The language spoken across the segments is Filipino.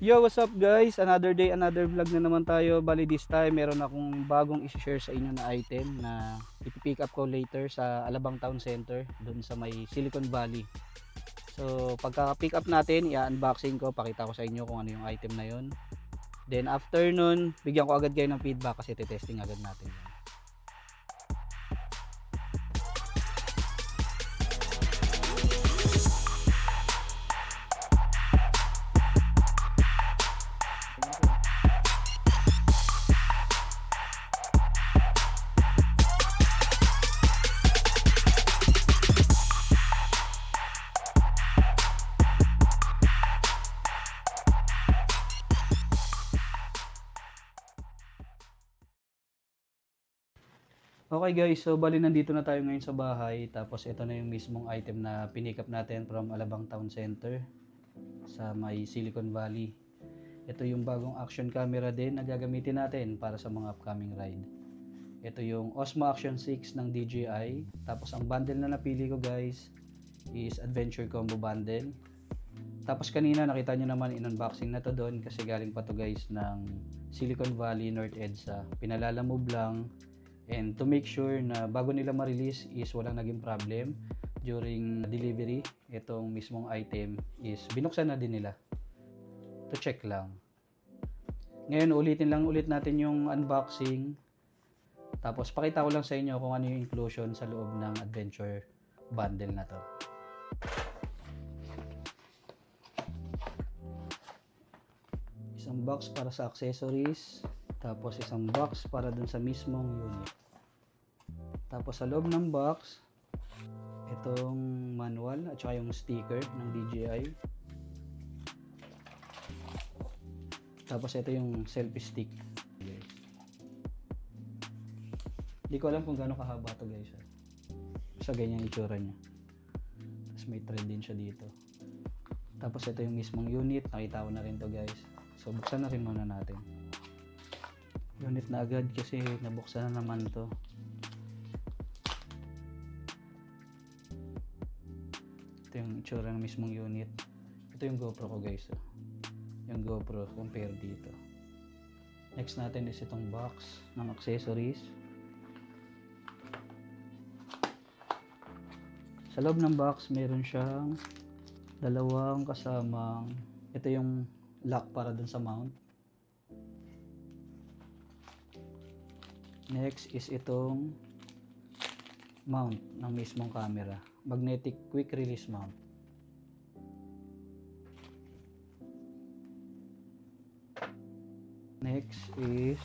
Yo, what's up guys? Another day, another vlog na naman tayo. Bali this time, meron akong bagong i-share sa inyo na item na ipipick up ko later sa Alabang Town Center, dun sa may Silicon Valley. So, pagka-pick up natin, i-unboxing ko, pakita ko sa inyo kung ano yung item na yon. Then after nun, bigyan ko agad kayo ng feedback kasi testing agad natin yun. Okay guys, so bali nandito na tayo ngayon sa bahay. Tapos ito na yung mismong item na pinick up natin from Alabang Town Center sa may Silicon Valley. Ito yung bagong action camera din na gagamitin natin para sa mga upcoming ride. Ito yung Osmo Action 6 ng DJI. Tapos ang bundle na napili ko guys is Adventure Combo Bundle. Tapos kanina nakita nyo naman in-unboxing na to doon kasi galing pa to guys ng Silicon Valley North EDSA. Pinalalamove lang. And to make sure na bago nila ma-release is walang naging problem during delivery, itong mismong item is binuksan na din nila. To check lang. Ngayon ulitin lang ulit natin yung unboxing. Tapos pakita ko lang sa inyo kung ano yung inclusion sa loob ng adventure bundle na to. Isang box para sa accessories. Tapos isang box para dun sa mismong unit. Tapos sa loob ng box, itong manual at saka yung sticker ng DJI. Tapos ito yung selfie stick. Hindi ko alam kung gaano kahaba to guys. Sa ganyan itsura niya. Tapos may thread din siya dito. Tapos ito yung mismong unit. Nakita ko na rin to guys. So buksan na rin muna natin. Unit na agad kasi nabuksan na naman to. Ito yung itsura ng mismong unit. Ito yung GoPro ko guys. Yung GoPro compare dito. Next natin is itong box ng accessories. Sa loob ng box meron siyang dalawang kasamang, ito yung lock para dun sa mount. Next is itong mount ng mismong camera. Magnetic quick release mount. Next is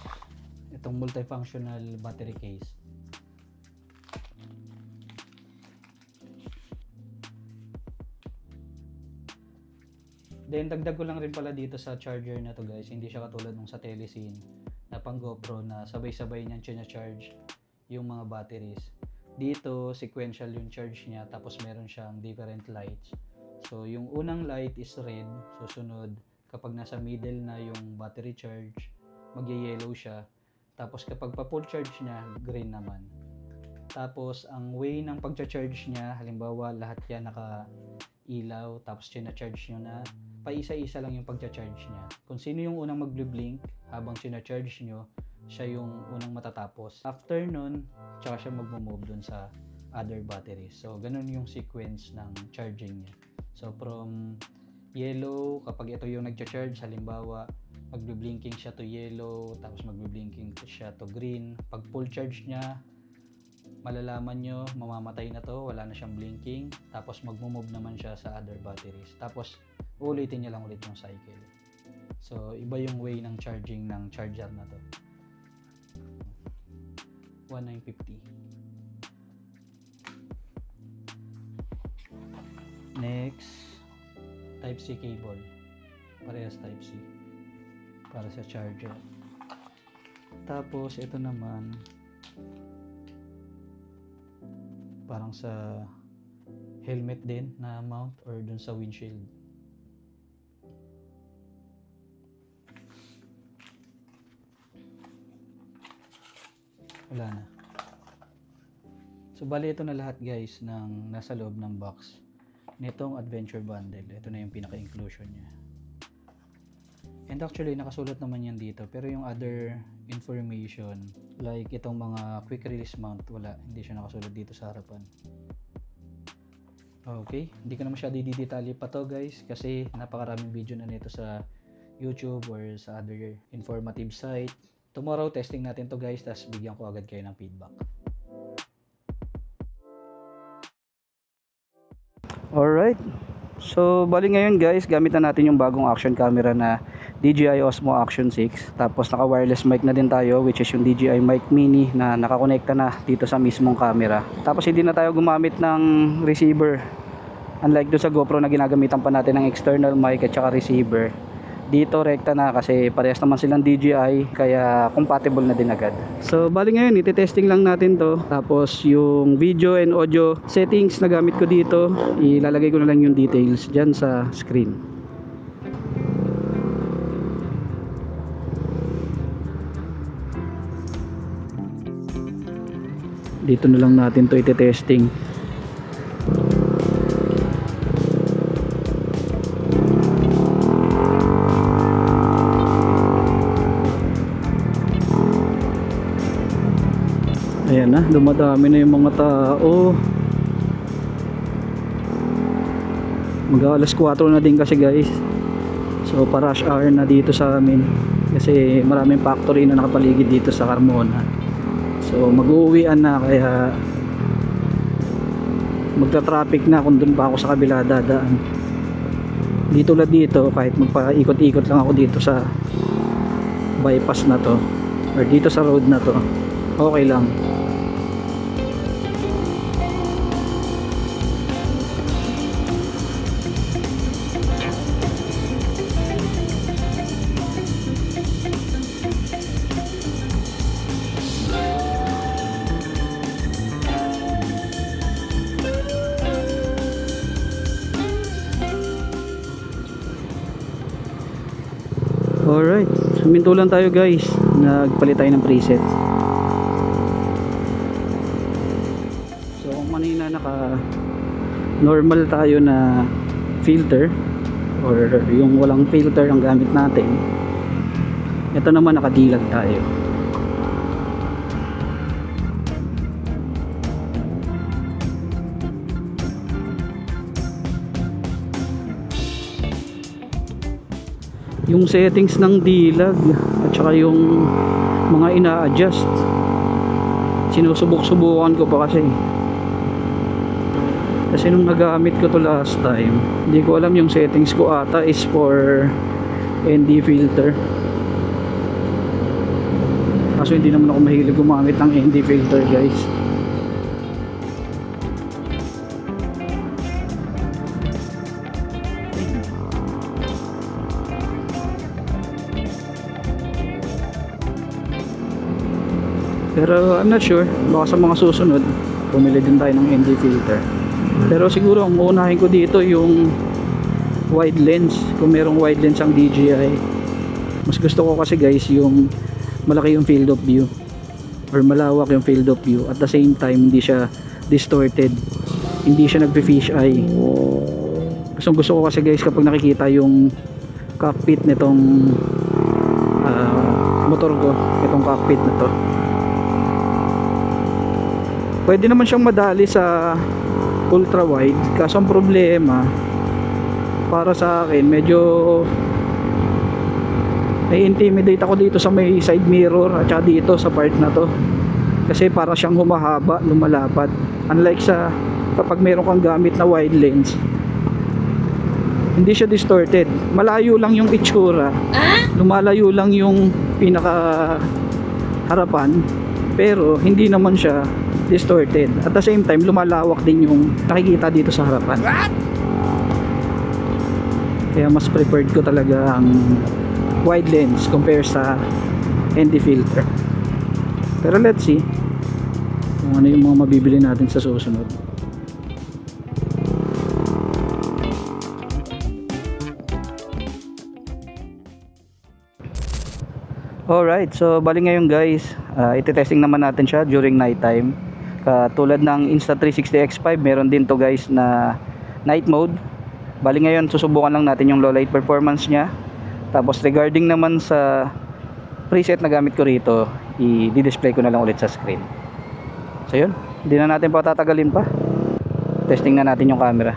itong multifunctional battery case. Then dagdag ko lang rin pala dito sa charger na to guys. Hindi siya katulad nung sa Telecine na pang GoPro na sabay-sabay niyang charge yung mga batteries. Dito sequential yung charge niya tapos meron siyang different lights. So yung unang light is red, susunod kapag nasa middle na yung battery charge, magye-yellow siya. Tapos kapag pa full charge niya, green naman. Tapos ang way ng pagcha-charge niya, halimbawa lahat yan naka-ilaw tapos china-charge niyo na, paisa-isa lang yung pagcha-charge niya. Kung sino yung unang mag-blink habang china-charge nyo, siya yung unang matatapos. After nun, tsaka siya mag-move dun sa other batteries. So, ganun yung sequence ng charging niya. So, from yellow, kapag ito yung nagcha-charge, halimbawa, mag-blinking siya to yellow, tapos mag-blinking siya to green. Pag full charge niya, malalaman nyo, mamamatay na to, wala na siyang blinking. Tapos mag-move naman siya sa other batteries. Tapos, ulitin niya lang ulit yung cycle. So, iba yung way ng charging ng charger na to. 1950. Next, Type-C cable. Parehas Type-C. Para sa charger. Tapos, ito naman, parang sa helmet din na mount or dun sa windshield. Wala na. So bali ito na lahat guys ng nasa loob ng box nitong adventure bundle. Ito na yung pinaka-inclusion niya. And actually, nakasulat naman yan dito. Pero yung other information, like itong mga quick release mount, wala. Hindi siya nakasulat dito sa harapan. Okay, hindi ko na masyado i-detalye pa to guys kasi napakaraming video na nito sa YouTube or sa other informative site. Tomorrow, testing natin to guys, tapos bigyan ko agad kayo ng feedback. Alright, so bali ngayon guys, gamit na natin yung bagong action camera na DJI Osmo Action 6. Tapos naka wireless mic na din tayo, which is yung DJI Mic Mini na nakakonekta na dito sa mismong camera. Tapos hindi na tayo gumamit ng receiver, unlike doon sa GoPro na ginagamitan pa natin ng external mic at saka receiver. Dito rekta na kasi parehas naman silang DJI, kaya compatible na din agad. So bali ngayon iti-testing lang natin to. Tapos yung video and audio settings na gamit ko dito, ilalagay ko na lang yung details dyan sa screen. Dito na lang natin to iti-testing. Ayan na, dumadami na yung mga tao. Mag-alas 4 na din kasi guys. So pa-rush hour na dito sa amin kasi maraming factory na nakapaligid dito sa Carmona. So mag-uuwian na, kaya magta-traffic na kung dun pa ako sa kabila dadaan. Dito lang dito, kahit magpaikot-ikot lang ako dito sa bypass na to or dito sa road na to, okay lang. Alright, suminto lang tayo guys. Nagpalit tayo ng preset. So kung kanina naka normal tayo na filter or yung walang filter ang gamit natin, ito naman nakadilag tayo. Yung settings ng dilag at saka yung mga ina-adjust, sinusubok-subukan ko pa kasi nung nagamit ko to last time, hindi ko alam yung settings ko ata is for ND filter. Kaso hindi naman ako mahilig gumamit ng ND filter guys. Pero I'm not sure, baka sa mga susunod pumili din tayo ng ND filter. Pero siguro ang uunahin ko dito yung wide lens, kung merong wide lens ang DJI. Mas gusto ko kasi guys yung malaki yung field of view or malawak yung field of view, at the same time hindi siya distorted, hindi siya nagpe-fish eye. Gusto ko kasi guys kapag nakikita yung cockpit nitong motor ko, itong cockpit na to, pwede naman siyang madali sa ultra wide, kaso ang problema para sa akin medyo nai-intimidate ako dito sa may side mirror at saka dito sa part na to, kasi para siyang humahaba, lumalapad, unlike sa kapag meron kang gamit na wide lens, hindi siya distorted, malayo lang yung itsura, lumalayo lang yung pinaka harapan, pero hindi naman siya distorted. At the same time, lumalawak din yung nakikita dito sa harapan. Kaya mas preferred ko talaga ang wide lens compare sa ND filter. Pero let's see kung ano yung mga mabibili natin sa susunod. Alright, so bali ngayon guys, iti-testing naman natin siya during night time. Katulad ng Insta360 X5, meron din to guys na night mode. Bali ngayon susubukan lang natin yung low light performance niya. Tapos regarding naman sa preset na gamit ko rito, i-display ko na lang ulit sa screen. So yun, hindi na natin patatagalin pa. Testing na natin yung camera.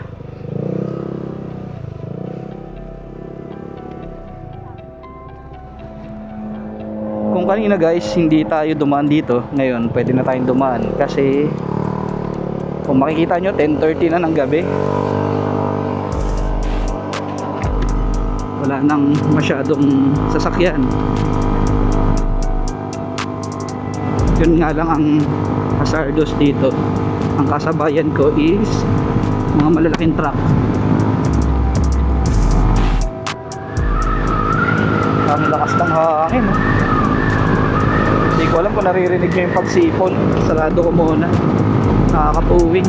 Kung kanina guys hindi tayo dumaan dito, ngayon pwede na tayong dumaan kasi kung makikita nyo 10:30 na ng gabi, wala nang masyadong sasakyan. Yun nga lang ang hazardous dito, ang kasabayan ko is mga malalaking truck. Ang lakas ng hangin, oh. Hindi ko alam kung naririnig nyo yung pagsipon. Sarado ko muna, nakakapuwing.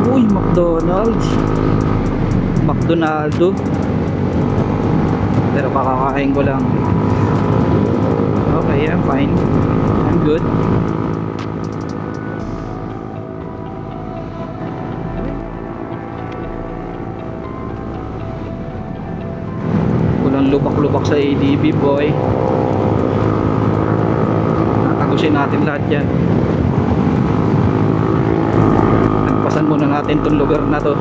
Uy, McDonald's, McDonaldo. Pero kakakain ko lang. Okay, I'm fine, I'm good. Walang lubak-lubak sa ADB, boy. Tatagusin natin lahat yan. Nagpasan muna natin tong lugar na to,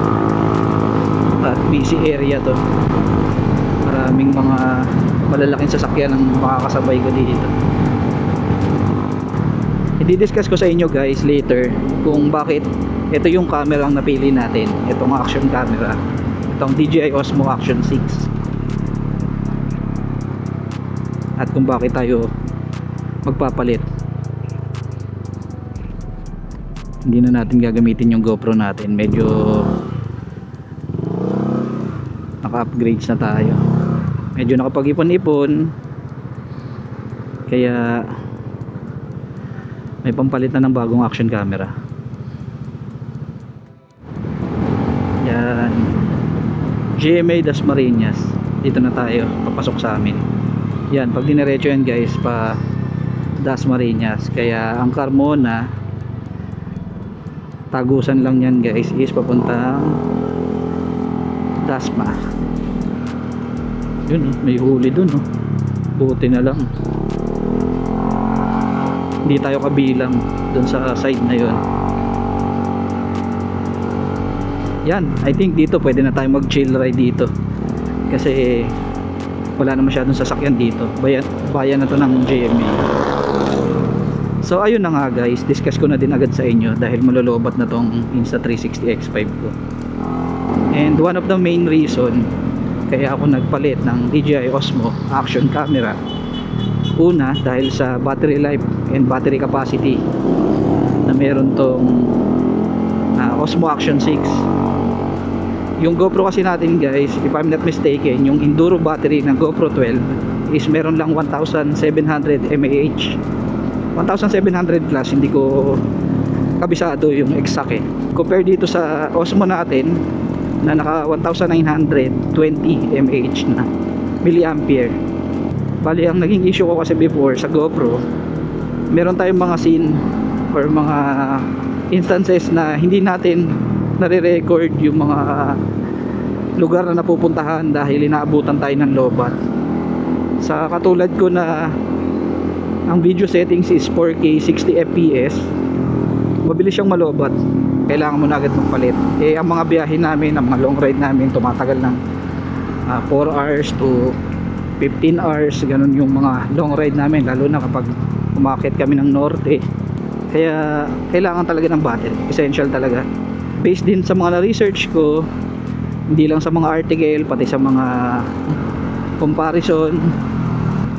at busy area to. Maraming mga malalaking sasakyan ang makakasabay ko dito. I-discuss ko sa inyo guys later kung bakit ito yung camera ang napili natin, itong action camera, itong DJI Osmo Action 6, at kung bakit tayo magpapalit. Hindi na natin gagamitin yung GoPro natin, medyo naka-upgrades na tayo, medyo nakapag-ipon-ipon, kaya may pampalit na ng bagong action camera. Yan, GMA Dasmariñas, dito na tayo, papasok sa amin. Yan, pag diniretso yan guys pa Dasmariñas, kaya ang Carmona tagusan lang yan guys is papuntang Dasma. Yun, may huli dun, oh. Buti na lang hindi tayo kabilang dun sa side na yun. Yan, I think dito pwede na tayo mag chill ride dito kasi wala na masyadong sasakyan dito. Bayan na to ng GMA. So ayun na nga guys, discuss ko na din agad sa inyo dahil malolobat na tong Insta360 X5 ko. And one of the main reason kaya ako nagpalit ng DJI Osmo Action Camera, una dahil sa battery life and battery capacity na meron tong Osmo Action 6. Yung GoPro kasi natin guys, if I'm not mistaken, yung enduro battery ng GoPro 12 is meron lang 1700 mAh, 1700 plus, hindi ko kabisado yung exact eh. Compare dito sa Osmo natin na naka 1920 mAh na milliampere. Bali ang naging issue ko kasi before sa GoPro, meron tayong mga scene or mga instances na hindi natin nare-record yung mga lugar na napupuntahan dahil inaabutan tayo ng lobat. Sa katulad ko na ang video settings is 4K 60 fps, mabilis siyang malobat, kailangan mo na agad magpalit. Eh ang mga biyahe namin, ang mga long ride namin tumatagal ng 4 hours to 15 hours, ganun yung mga long ride namin, lalo na kapag umakyat kami ng norte. Kaya kailangan talaga ng battery, essential talaga. Based din sa mga na-research ko, hindi lang sa mga article, pati sa mga comparison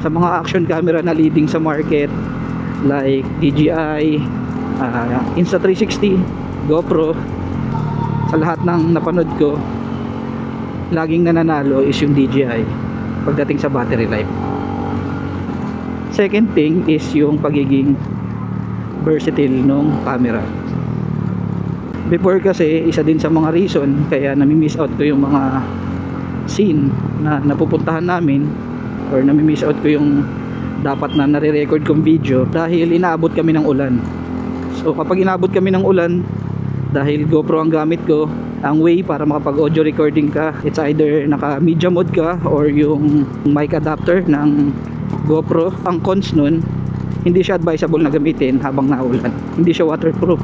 sa mga action camera na leading sa market like DJI, Insta360, GoPro, sa lahat ng napanood ko, laging nananalo is yung DJI pagdating sa battery life. Second thing is yung pagiging versatile ng camera. Before kasi, isa din sa mga reason kaya nami-miss out ko yung mga scene na napupuntahan namin, or nami-miss out ko yung dapat na nare-record kong video dahil inaabot kami ng ulan. So kapag inabot kami ng ulan, dahil GoPro ang gamit ko, ang way para makapag audio recording ka, it's either naka media mode ka or yung mic adapter ng GoPro. Ang cons nun, hindi siya advisable na gamitin habang naulan, hindi siya waterproof.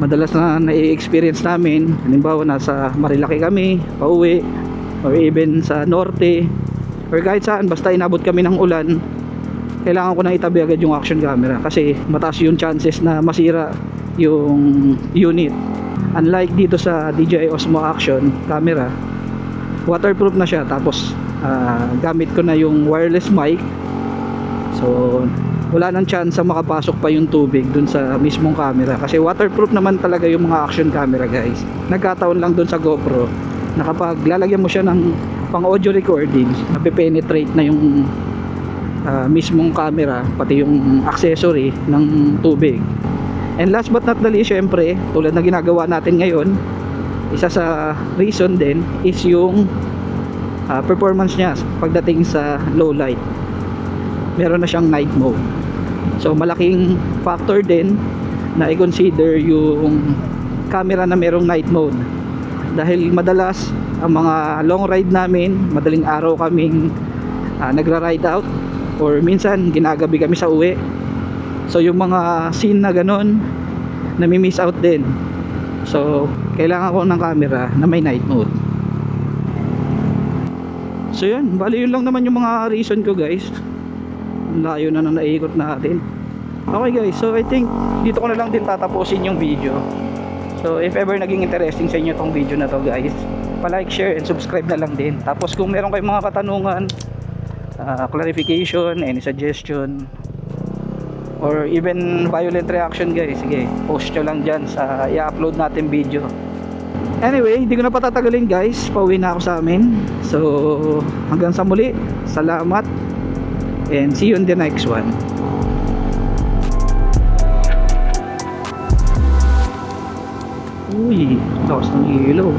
Madalas na nai-experience namin, halimbawa nasa Marilaki kami pauwi, or even sa norte, or kahit saan, basta inabot kami ng ulan, kailangan ko na itabi agad yung action camera kasi mataas yung chances na masira yung unit. Unlike dito sa DJI Osmo Action camera, waterproof na siya, tapos gamit ko na yung wireless mic, so wala nang chance makapasok pa yung tubig dun sa mismong camera kasi waterproof naman talaga yung mga action camera guys. Nagkataon lang dun sa GoPro na kapag lalagyan mo siya ng pang audio recording, nape-penetrate na yung mismong camera pati yung accessory ng tubig. And last but not the least, syempre tulad na ginagawa natin ngayon, isa sa reason din is yung performance niya pagdating sa low light. Meron na siyang night mode. So malaking factor din na i-consider yung camera na merong night mode. Dahil madalas ang mga long ride namin, madaling araw kaming nagra-ride out or minsan ginagabi kami sa uwi. So yung mga scene na ganon, nami-miss out din. So kailangan ko ng camera na may night mode. So yun, bali yun lang naman yung mga reason ko guys. Layo na naiikot natin. Okay guys, so I think dito ko na lang din tatapusin yung video. So if ever naging interesting sa inyo tong video na to guys, pa-like, share, and subscribe na lang din. Tapos kung meron kayong mga katanungan, clarification, any suggestion, or even violent reaction guys, sige, post nyo lang dyan sa i-upload natin video. Anyway, hindi ko na patatagalin guys, pauwi na ako sa amin. So hanggang sa muli, salamat and see you in the next one. Uy, taas ng ilaw.